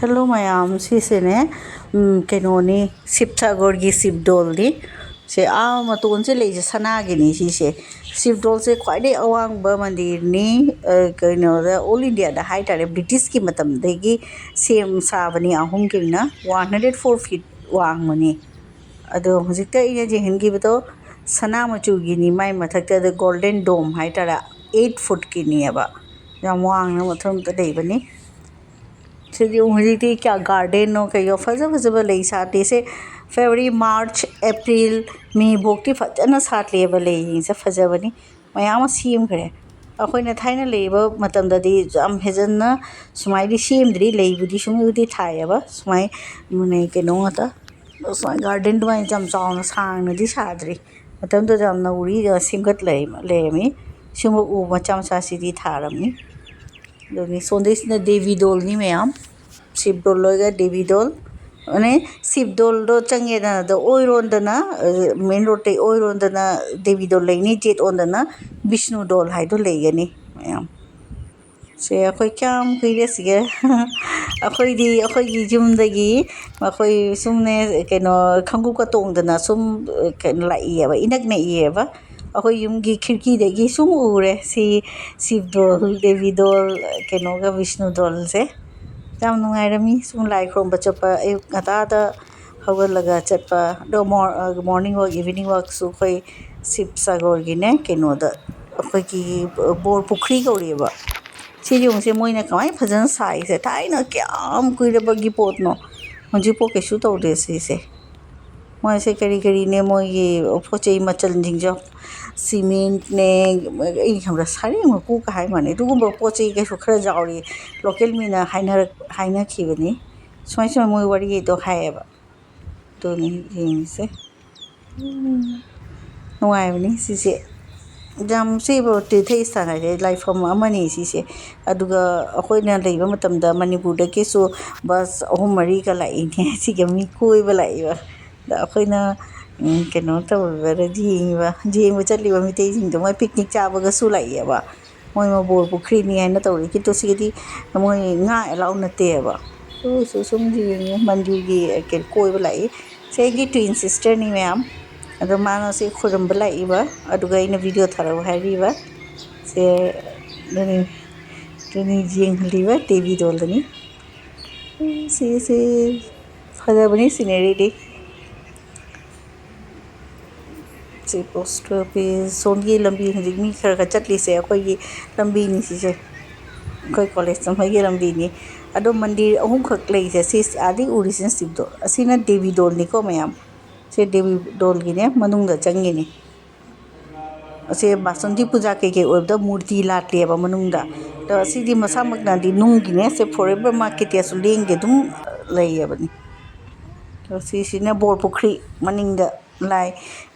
Hello mayam sisene kenoni Sivasagar Shiv doldi se maton se leje sana gini sise Shiv dol se khwaidai awangba mandir ni keno da all India da high tare British ki matam degi sem sabani ahum kina 104 feet wang mani ado hojikta ina je hingi beto sana machu gini mai mathakta the golden dome high tare 8 foot kini aba yam wang na matham ta dei bani हजी क्या garden no कई fudge फजब लई साटे से February March April May बोक्ति फजन साटलेब लई से फजबनी मयाम सेमखरे अखोइना थाइना लेब मतमददी जाम हेजन सुमाइदि सेमद्रि लेबुदि सुमुदि थायबा सुमाइ मुने केनो ngata सुमाइ गार्डन दुमाइ जाम चाउना सांगनदि साद्रि मतमदो जाम नौरि सेमगत लेमी सुमु उ मचा मचा सिदि थारमनि दोनी सोंदेसना देवी डोल नि मैम शिव डोल लोगा देवी डोल अने शिव डोल दो चंगेदा द ओइरोंदना मेन रोड ओइरोंदना देवी डोल लेनी जेट ओंदना विष्णु डोल हाइदो लेगनी मैम से अखोइ क्याम कइरे सिगे अखोइगी जुमदगी अखोइ सुमने केनो खंगु का तोंगदना सुम केनो लाइएबा इनक नेइएबा अखोइ युमगी खिड़की देगी सुम उरे सी शिव डोल देवी डोल केनोगा विष्णु डोल से जाम नुंगाइरमी सुम लाई ख्रोम बचपा अयुक ngata हौगलगा चटपा दो मॉर्निंग वॉक इवनिंग वॉक सु खोइ शिवसागर गिने केनोदा अखोइगी बोर पुखरी गौरिबा सिजुंसे मोइना कमाइ फजन साइ से थाइना क्याम कुइरबगी पोतनो हजिपो केसु तौदे से मोइसे करी ने मोइगी फोचै मचल जिंजो सीमेंट ने ए हमरा सारे मकु काहाय माने दुगुम पोचै केसु खरा जावरी लोकल मिना हाइना खिबनी सोइ मोइ वरी तो हायबा तो नि जिंसे नुआइबनी सिसे जाम सेबो तीर्थ स्थान है लाइफम अमनी सिसे अदुगा अखोइना लेबा मतमदा मणिपुर केसु बस अहुम मरी का लाइने सिगे मी कोइबा लाइबा दा अखोइना केनो तौबरा जेंबा चलिबा मिते जिंदो मोइ पिकनिक चाबगसु लाइएबा मोइ मा बोर पुखरी नि हाइना तौरि कितु सिगदी मोइ nga एलाउ नतेबा सु सुम जिंग मंदिर गी के कोइबा लाई सेगी ट्विन सिस्टर नि मैम अदो माना से खुरम्बा लाइबा अदुगा इन वीडियो थाराव हाइरिबा से दुनि जिंगलिबा देवी डोलदनी से फजाबनी सिनेरी दी से पोस्ट ऑफिस सोनगी लंबी हजिक मी खरगा चटली से अखोइगी लंबी नि सिसे कोई कॉलेज तमगी लंबी नि अदो मंदिर अहुम खक लेइसे सिस आदि ओरिजिनल शिव डोल असिना देवी डोल निको मैम से देवी डोल गिने मनुंगदा चंगिनी असे बासंती पूजा के ओबदा मूर्ति लाटलेबा मनुंगदा तो असिदि मसामकना दि नुंगिने से फॉरएवर मार्केट या सुलेंगे दुम लइयबनी तो सिसिना बोर पुखरी मनिंगदा लाई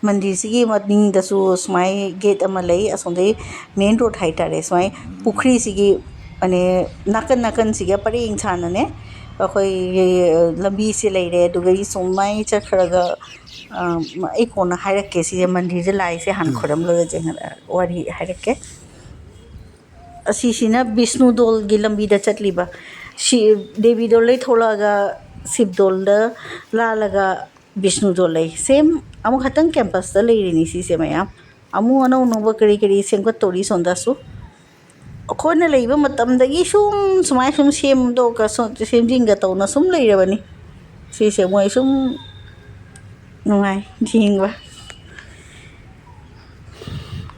मंदिर सिगी मनिंगदसु सुमाइ गेट अमा लई असोंदे मेन रोड हाइटारे सुमाइ पुखरी सिगी अने नाकन नाकन सिगा परेंग छानने अखोइ लंबी से लेरे दुगई सोमाइ चखरगा एक कोना हाइरके सिजे मंदिर लाई से हान खोरम लगे जेंगरा वारी हाइरके असिसिना विष्णु डोल गी लंबी दा चटलीबा देवी डोल लै थोलागा शिव डोल दा लालगा विष्णु डोल लै सेम अमु खतंग कैंपस दा लेरिनी सिसे मयाम अमु अनो नोबा करी सेंगत तोरी सोंदासु अखोइना लेइबा मतमदगी सुमाइ सेम दो का सेमजिंगा तौना सुम लेरबनी सिसे मोइ सुम नुंगाइ जिंगबा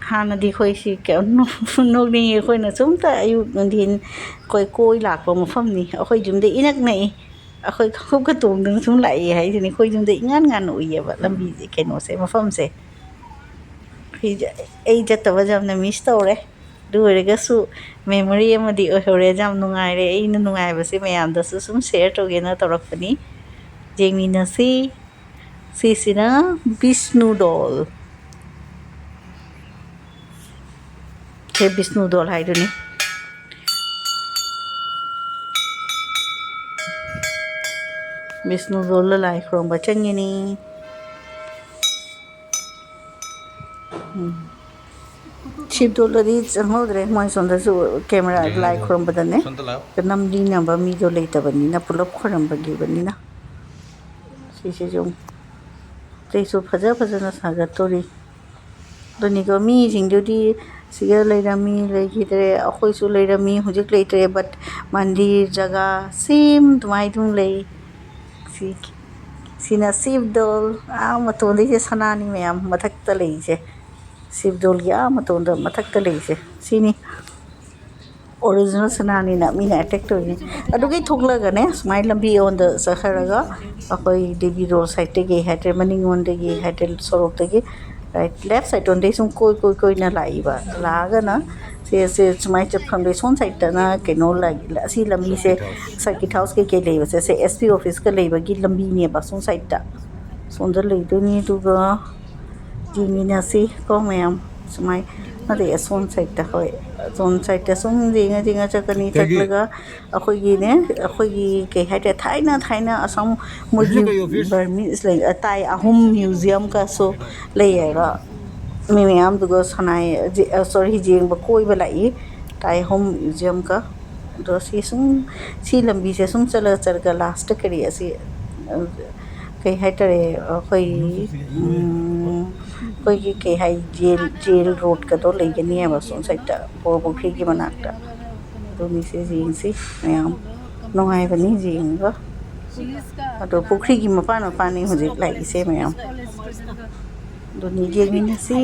हानदि खोइसि के नोगनि खोइना सुमता अयु दिन कोइ लाकपा मफमनि अखोइ जुमदे इनक नै अखोइ खुबका तोंदन सुम लाई हाइसिनि खोइ जुमदे इंगान उइयबा लंबी केनो से मफम से ए जतबा जामना मिस तौरे दुरगसु मेमोरी अमदि ओहरे जाम नुंगाइरे एना नुंगाइबसे मयामदसु सुम शेयर तोगेना तौरकपनि yengminasi सिसिना विष्णु डोल के विष्णु डोल हाइदुनि विष्णु डोल लाई ख्रोंबा चंगिनी Shiv dolari changodre moi sonda su camera like khoram badane namdi namba mi do leita bani na pulap khoram bagi bani na si se jom te su phaja na saga tori doni ko mi jingdu di siga leirami leigidre akhoi su leirami hujik leitre but mandir jaga same tumai tum lei si sina Shiv dol matoni je sanani mayam mathak ta lei je Shiv dol ya matonda mathak ta lei je sini original sanani na mi na attack to ni adugai thokla ga ne smile lambi on the saharaga akoi Devi road side te ge hate maning on de ge hate sorok te ge right left side on de sum koi na lai ba la ga na se smile chap from de son side ta na ke no la si lambi se circuit house ke le ba se SP office ka le ba gi lambi ne ba son side ta son da le do ni tu ga yengminasi ko mayam smile na de son side ta hoi son side ta sum jinga chakani taklaga akhoi gi ne akhoi gi ke hate thaina asam mugi burmese like atai ahum museum ka so layera mi mayam dugo sanai sorry jing ba koi ba lai tai home museum ka do si lambi se sum chala ga last kari asi ke hate re khoi koi ki ke hai jail road ka to lei ni ba son side ta pokri ki manak ta to mi se jing si mayam no hai bani jing ga to pokri ki mapa ni hujik lai se mayam do ni yengminasi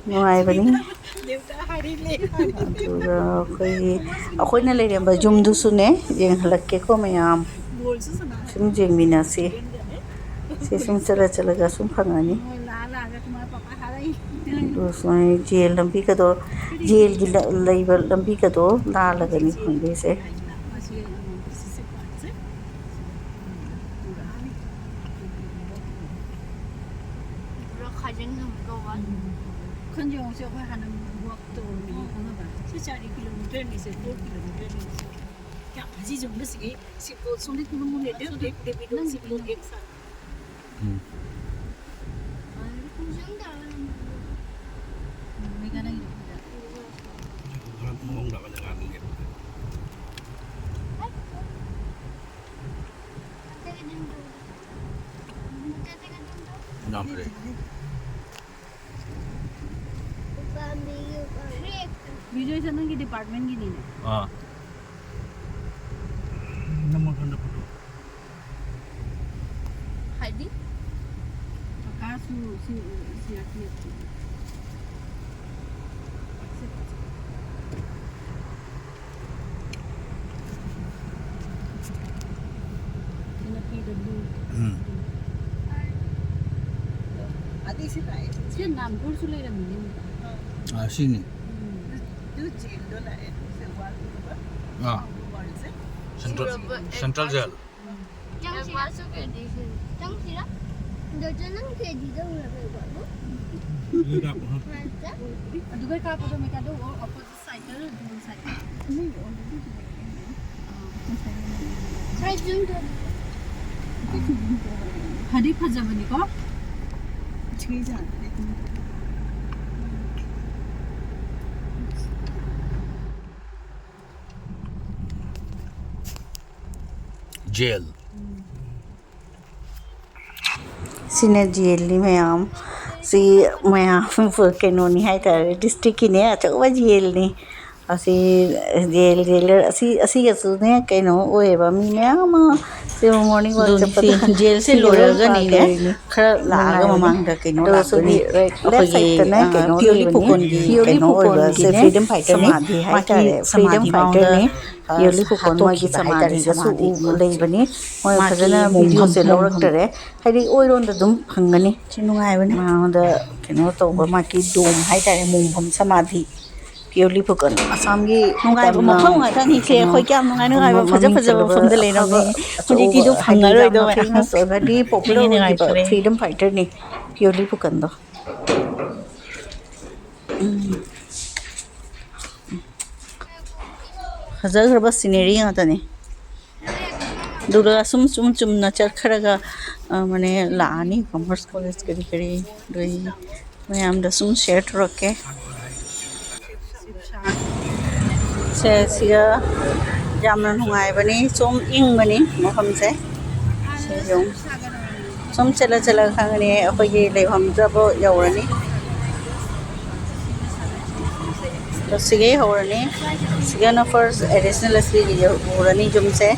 no hai bani koi akhoina leiramba jum du su ne jeng halak ke ko mayam sim yengminasi se sum chala ga sum phangani उसमें jail लंबी का तो jail की labour लंबी का तो लाल लगनी होंगे से विजय चंदन की डिपार्टमेंट की नहीं है हाँ नंबर खंड फोटो हाइडी कासु सियाती आदि से नाम code Sule rummy sini central jail aduga ka pada meka do opposite side do side hadi phajabani ko chhi ja jail sine jail ni mayam si mayam ke no ni hai ta district ki ne acha wa jail ni asi jail asi ga su ne ke no oe ba mi mayam se morning walk chappa jail se lawyer ga ni ne khara la ga mamang da ke no la so ni left side ta na ke no purely pukon se freedom fighter samadhi hai ta freedom fighter ne purely pukon ma gi samadhi ga su lei bani moi phajana video se lawrak tare haidi oiron da dum phangani chinu ngai bani ma da ke no to ba ma ki dom hai ta mum pham samadhi purely pukon asam gi ngai ba mafam ngai ta ni se khoi kyam ngai ngai ba phaja pham da le no ni mujhe ki do phangaroi do famous already popular freedom fighter ni purely pukon do फजग्रब scenery ngata ni दुरा सुम न चरखरगा माने लानी commerce college करी दोई मैं हम the sum share रखे se siya yamna nungaibani som ingmani mafamse se yung som chala khangani akhoi leiham jabo yaurani to sige horani sigana first additional asli horani jumse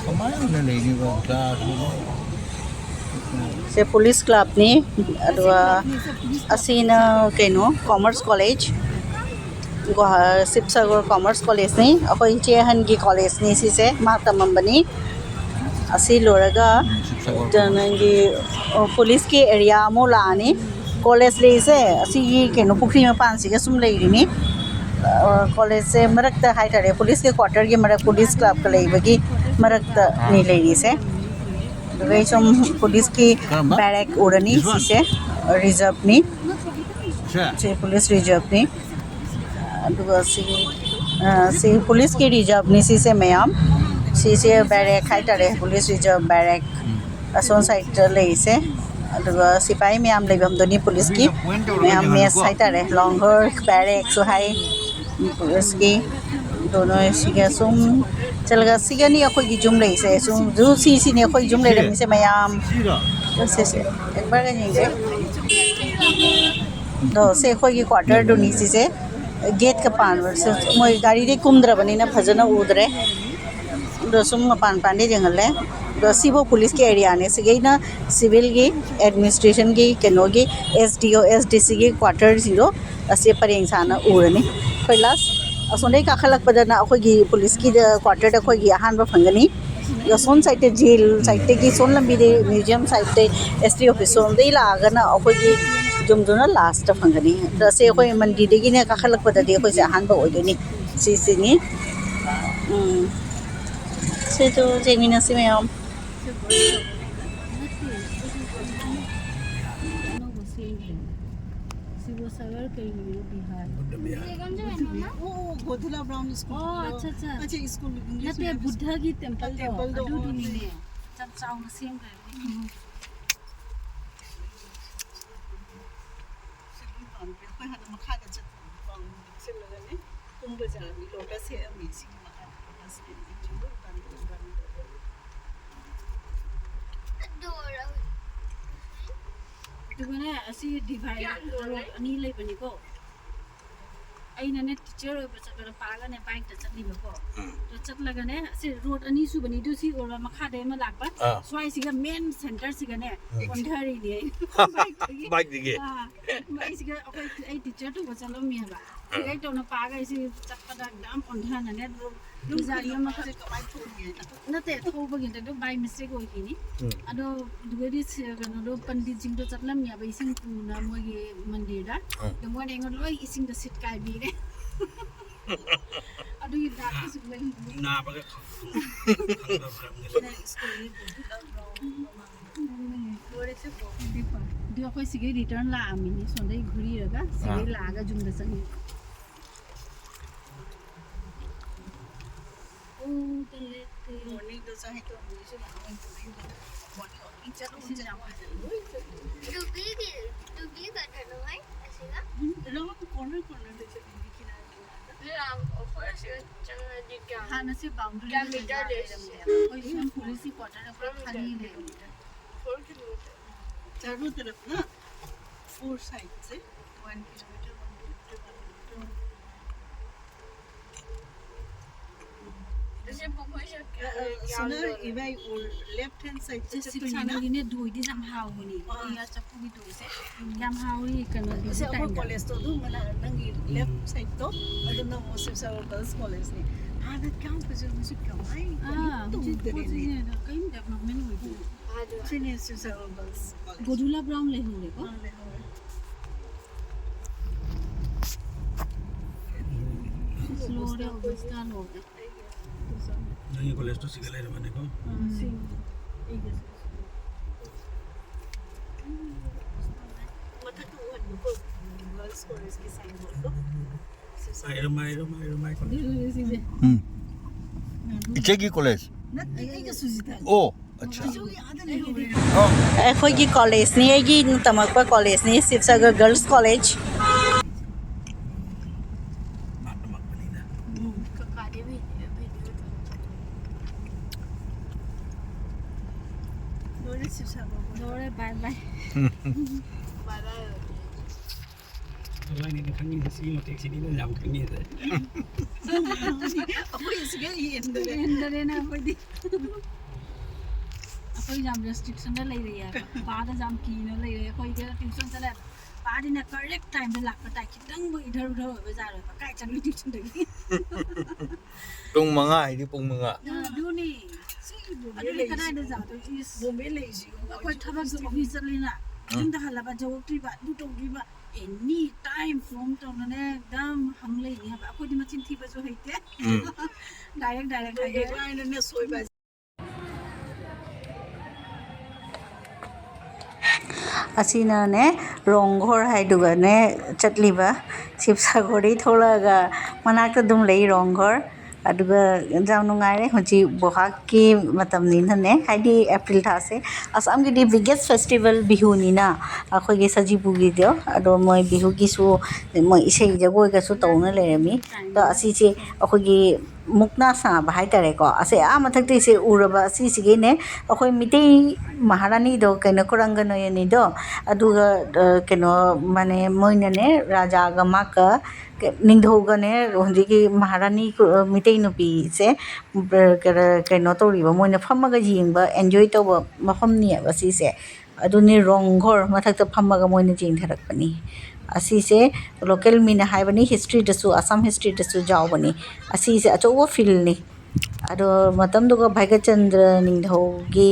Kemana nih ini kelas ini? se police club ni adwa asina keno commerce college Sivasagar commerce college ni akhoi chehan gi college ni si se ma tamambani asi loraga janangi police ki area mo la ni college le se asi keno pukri ma pan si ga sum lei ni college se marakta hai tare police ke quarter ge marak police club ka lei bagi marakta ni lei ni se Dubai some police की barrack urani sise reserve ni se police reserve ni Dubai से police की reserve ni sise mayam sise barrack hai tare police reserve barrack ason side le ise Dubai सिपाही mayam lebam doni police की mayam mess hai tare longer barrack so hai police की दोनों सिगे सुम चलगा सिगनी अखोई की जुम लेसे सुम जु सी ने अखोई जुम ले रमी से मयाम से एक बार गएंगे दो से अखोई की क्वार्टर दुनी से गेट का पान से मोय गाड़ी रे कुमद्र बनी ना भजना उदरे दो सुम पान पांडे जंगले दो सिवो पुलिस के एरिया ने सिगे ना सिविल की एडमिनिस्ट्रेशन की केनोगी एसडीओ एसडीसी की क्वार्टर जीरो असे पर इंसान उरनी पहला असोने का खलक पदना अखोगी पुलिस की क्वार्टर अखोगी अहान बा फंगनी यो सोन साइड जेल साइड की सोन लंबी दे म्यूजियम साइड एसटी ऑफिस सोन दे लागना अखोगी जुमजुना लास्ट फंगनी दसे अखोई मंडी देगी ने का खलक पद दे अखोई से अहान बा ओइदनी सिसिनी से तो yengminasi mayam Sivasagar Bihar. Godhula Brown school अच्छा अच्छा अच्छा स्कूल नते बुद्ध की टेंपल तो अदुदुनी ने चप चाउन सेम कर कोई हन मखा द चत से लगने तुम बजा मी लोटा से अमेजिंग मखा बस के जिंदो बन दुगने असि डिवाइड अनि लै पनि को अइनने टीचर ओइ बच्चा पागा ने बाइक त चलिबको तो चटलगने से रोड अनि सु बनि दुसी ओर मखा दे म लागबा स्वाइ सिगा मेन सेंटर सिगा ने कोन्धरी ने बाइक दिगे बाइक सिगा ओइ ए टीचर तो बच्चा लो मियाबा सिगा तो न पागा इसी चटपटा एकदम कोन्धन ने दुजारियो म से कमाई तो नते थोबगिन त बाइ मिस्टेक ओइ किनि अदो दुगेदि गनो दो पंडित जिंग तो चटलम मियाबा इसिंग पुना मोगे मंदिर दा द मोय नेंग लोइ इसिंग द सिट काय बि ने अदो इ दा किस गइ ना बगे दियो खोइ सिगे रिटर्न ला आमिनि सधैँ घुरिरगा सिगे लागा जुम्दा सनी ओ तले ते मॉर्निंग तो चाहे तो मुझे मॉर्निंग मॉर्निंग चलो मुझे जाओ डुबी करना है ऐसेगा लोग कॉर्नर कॉर्नर से चली किनारे राम ऑफर से चंगा जी क्या खाना से बाउंड्री क्या मीटर ले कोई हम पुलिस की क्वार्टर अपना खाली ले 4 किलोमीटर चारों तरफ ना 4 साइड से 1 किलोमीटर 1 किलोमीटर जैसे बुकोई से सुना इवाई और लेफ्ट हैंड साइड से जैसे खाना ने दुई दिन हम हाउनी या चप्पू भी दो से हम हाउनी करना भी से अपन कॉलेज तो दो मना नंगी लेफ्ट साइड तो अदम ना सिवसागर गर्ल्स कॉलेज ने आधा काम पे जो मुझे क्यों आई तो उधर ने कहीं डेवलपमेंट हुई थी चीनी सिवसागर गर्ल्स गोदुला ब्राउन ले होले को स्लो रे अवस्था लो नहीं कॉलेज तो सिगले रे माने को मथा तो वो गर्ल्स कॉलेज की साइड बोल आइरो माई दिल से इचेगी कॉलेज ना एक सुजिता ओ अच्छा ꯑꯩꯈꯣꯏꯒꯤ ꯀꯣꯂꯦꯖꯅꯤ ꯑꯩꯒꯤ ꯇꯝꯃꯛꯄ ꯀꯣꯂꯦꯖꯅꯤ ꯁꯤꯕꯁꯥꯒꯔ ꯒꯔꯜꯁ ꯀꯣꯂꯦꯖ ꯀꯀꯥꯗꯤ ꯚꯤꯗꯤꯑꯣ Lori Sivasagar. ꯂꯣꯏꯔꯦ ꯕꯥꯏ ꯕꯥꯏ ꯑꯩꯅ ꯈꯪꯉꯤꯁꯦ ꯁꯤ ꯃꯇꯦꯛꯁꯤꯅꯤꯅ ꯌꯥꯝ ꯈꯪꯉꯤꯁꯦ Apoy sige yendere. ꯍꯦꯟꯗꯔꯦꯅ ꯑꯩꯈꯣꯏꯗꯤ ꯑꯩꯈꯣꯏ ꯌꯥꯝ ꯔꯦꯁꯇ꯭ꯔꯤꯛꯁꯟꯗ ꯂꯩꯔꯦꯕ ꯄꯥꯗ ꯌꯥꯝ ꯀꯤꯅ ꯂꯩꯔꯦ ꯑꯩꯈꯣꯏꯒ ꯇ꯭ꯌꯨꯁꯟ ꯆꯠꯂꯦ ꯄꯥꯗꯤꯅ ꯀꯔꯦꯛ ꯇꯥꯏꯝꯗ ꯂꯥꯛꯄ ꯇꯥꯏ ꯈꯤꯇꯪꯕꯨ ꯏꯙꯔ ꯎꯙꯔ ꯑꯣꯏꯕ ꯌꯥꯔꯣꯏꯕ ꯀꯥꯏ ꯆꯠꯂꯨꯏ ꯇ꯭ꯌꯨꯁꯟꯗꯒꯤ ꯄꯨꯡ 5 ꯍꯥꯏꯗꯤ ꯄꯨꯡ 5 ꯑꯗꯨꯅꯤ ꯑꯗꯨꯗꯤ ꯀꯗꯥꯏꯗ ꯆꯥꯗꯣꯏ Bombe lazy. ꯑꯩꯈꯣꯏ ꯊꯕꯛꯁꯨ ꯑꯣꯐꯤꯁ ꯆꯠꯂꯤꯅ ꯌꯨꯝꯗ ꯍꯜꯂꯕ ꯖꯧꯔꯛꯇ꯭ꯔꯤꯕ ꯑꯗꯨ ꯇꯧꯗ꯭ꯔꯤꯕ ꯑꯦꯅꯤ ꯇꯥꯏꯝ ꯐꯣꯟ ꯇꯧꯅꯅꯦ ꯑꯦꯛꯗꯝ ꯍꯪ ꯂꯩꯅꯤ ꯍꯥꯏꯕ ꯑꯩꯈꯣꯏꯗꯤ ꯃꯆꯤꯟ ꯊꯤꯕꯁꯨ ꯍꯩꯇꯦ ꯗꯥꯏꯔꯦꯛ ꯗꯥꯏꯔꯦꯛ ꯍꯥꯏꯗꯣꯛꯑꯦ Ayna na soy ba. ꯑꯁꯤꯅꯅꯦ ꯔꯣꯡꯘꯣꯔ ꯍꯥꯏꯗꯨꯒꯅꯦ ꯆꯠꯂꯤꯕ ꯁꯤꯕꯁꯥꯒꯔꯗꯒꯤ ꯊꯣꯛꯂꯛꯑꯒ ꯃꯅꯥꯛꯇ ꯑꯗꯨꯝ ꯂꯩ ꯔꯣꯡꯘꯣꯔ ꯑꯗꯨꯒ ꯌꯥꯝ ꯅꯨꯡꯉꯥꯏꯔꯦ ꯍꯧꯖꯤꯛ ꯕꯣꯍꯥꯛꯀꯤ ꯃꯇꯝꯅꯤꯅꯅꯦ ꯍꯥꯏꯗꯤ ꯑꯦꯄ꯭ꯔꯤꯜ ꯊꯥꯁꯦ ꯑꯁꯥꯝꯒꯤꯗꯤ ꯕꯤꯒꯦꯁ ꯐꯦꯁꯇꯤꯚꯦꯜ ꯕꯤꯍꯨꯅꯤꯅ ꯑꯩꯈꯣꯏꯒꯤ ꯁꯖꯤꯕꯨꯒꯤꯗꯣ ꯑꯗꯣ ꯃꯣꯏ ꯕꯤꯍꯨꯒꯤꯁꯨ ꯃꯣꯏ ꯏꯁꯩ ꯖꯒꯣꯏꯒꯁꯨ ꯇꯧꯅ ꯂꯩꯔꯝꯃꯤ ꯑꯗꯣ ꯑꯁꯤꯁꯦ ꯑꯩꯈꯣꯏꯒꯤ ꯃꯨꯛꯅꯥ ꯁꯥꯕ ꯍꯥꯏꯇꯥꯔꯦꯀꯣ ꯑꯁꯦ ꯃꯊꯛꯇꯩꯁꯦ ꯎꯔꯕ ꯑꯁꯤꯁꯤꯒꯤꯅꯦ ꯑꯩꯈꯣꯏ ꯃꯤꯇꯩ ꯃꯍꯥꯔꯥꯅꯤꯗꯣ ꯀꯩꯅꯣ ꯈꯨꯔꯪꯒ ꯅꯣꯏꯅꯤꯗꯣ ꯑꯗꯨꯒ ꯀꯩꯅꯣ ꯃꯥꯅꯦ ꯃꯣꯏꯅꯅꯦ ꯔꯥꯖꯥꯒ ꯃꯥꯒ ꯅꯤꯡꯊꯧꯒꯅꯦ ꯍꯧꯖꯤꯛꯀꯤ ꯃꯍꯥꯔꯥꯅꯤ ꯃꯤꯇꯩ ꯅꯨꯄꯤꯁꯦ ꯀꯩꯅꯣ ꯇꯧꯔꯤꯕ ꯃꯣꯏꯅ ꯐꯝꯃꯒ ꯌꯦꯡꯕ ꯑꯦꯟꯖꯣꯏ ꯇꯧꯕ ꯃꯐꯝꯅꯦꯕ ꯁꯤꯁꯦ ꯑꯗꯨꯅꯤ ꯔꯣꯡꯘꯣꯔ ꯃꯊꯛꯇ ꯐꯝꯃꯒ ꯃꯣꯏꯅ ꯌꯦꯡꯊꯔꯛꯄꯅꯤ ꯑꯁꯤꯁꯦ ꯂꯣꯀꯦꯜ ꯃꯤꯅ ꯍꯥꯏꯕꯅꯤ ꯍꯤꯁꯇ꯭ꯔꯤꯗꯁꯨ ꯑꯁꯥꯝ ꯍꯤꯁꯇ꯭ꯔꯤꯗꯁꯨ ꯌꯥꯎꯕꯅꯤ ꯑꯁꯤꯁꯦ ꯑꯆꯧꯕ ꯐꯤꯜꯅꯤ ꯑꯗꯣ ꯃꯇꯝꯗꯨꯒ ꯚꯥꯏꯒꯆꯟꯗ꯭ꯔ ꯅꯤꯡꯊꯧꯒꯤ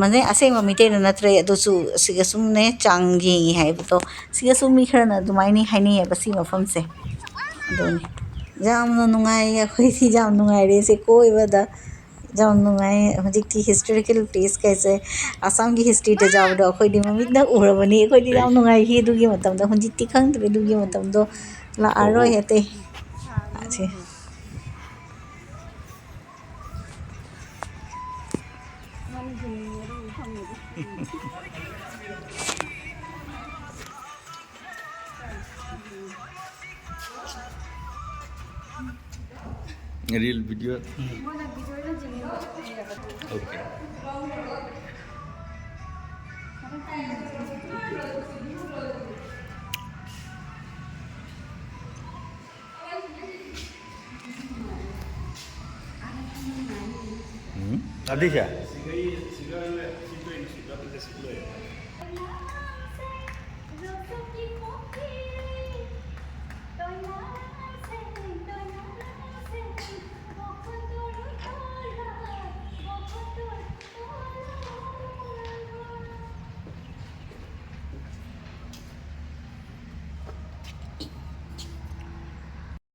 ꯃꯅꯦ ꯑꯁꯦꯡꯕ ꯃꯤꯇꯩꯅ ꯅꯠꯇ꯭ꯔꯦ ꯑꯗꯨꯁꯨ ꯁꯤꯒ ꯁꯨꯝꯅꯦ ꯆꯥꯡ ꯌꯦꯡꯉꯤ ꯍꯥꯏꯕꯗꯣ ꯁꯤꯒꯁꯨ ꯃꯤ ꯈꯔꯅ ꯑꯗꯨꯃꯥꯏꯅ ꯍꯥꯏꯅꯩꯌꯦꯕ ꯁꯤ ꯃꯐꯝꯁꯦ ꯑꯗꯨꯅꯤ ꯌꯥꯝꯅ ꯅꯨꯡꯉꯥꯏ ꯑꯩꯈꯣꯏꯗꯤ ꯌꯥꯝ ꯅꯨꯡꯉꯥꯏꯔꯦ ꯁꯤ ꯀꯣꯏꯕꯗ ꯌꯥꯝ ꯅꯨꯡꯉꯥꯏ ꯍꯧꯖꯤꯛꯇꯤ ꯍꯤꯁꯇꯣꯔꯤꯀꯦꯜ ꯄ꯭लेꯁ ꯀꯩꯁꯦ ꯑꯁꯥꯝꯒꯤ ꯍꯤꯁꯇ꯭ꯔꯤꯗ ꯌꯥꯎꯕꯗꯣ ꯑꯩꯈꯣꯏꯗꯤ ꯃꯃꯤꯠꯅ ꯎꯔꯕꯅꯤ ꯑꯩꯈꯣꯏꯗꯤ ꯌꯥꯝ ꯅꯨꯡꯉꯥꯏꯈꯤ ꯑꯗꯨꯒꯤ ꯃꯇꯝꯗ ꯍꯧꯖꯤꯛꯇꯤ ꯈꯪꯗ꯭ꯔꯦ ꯑꯗꯨꯒꯤ ꯃꯇꯝꯗꯣ ꯂꯥꯛꯑꯔꯣꯏ ꯑꯇꯩ ꯑꯁꯤ रील वीडियो ओके अधीशा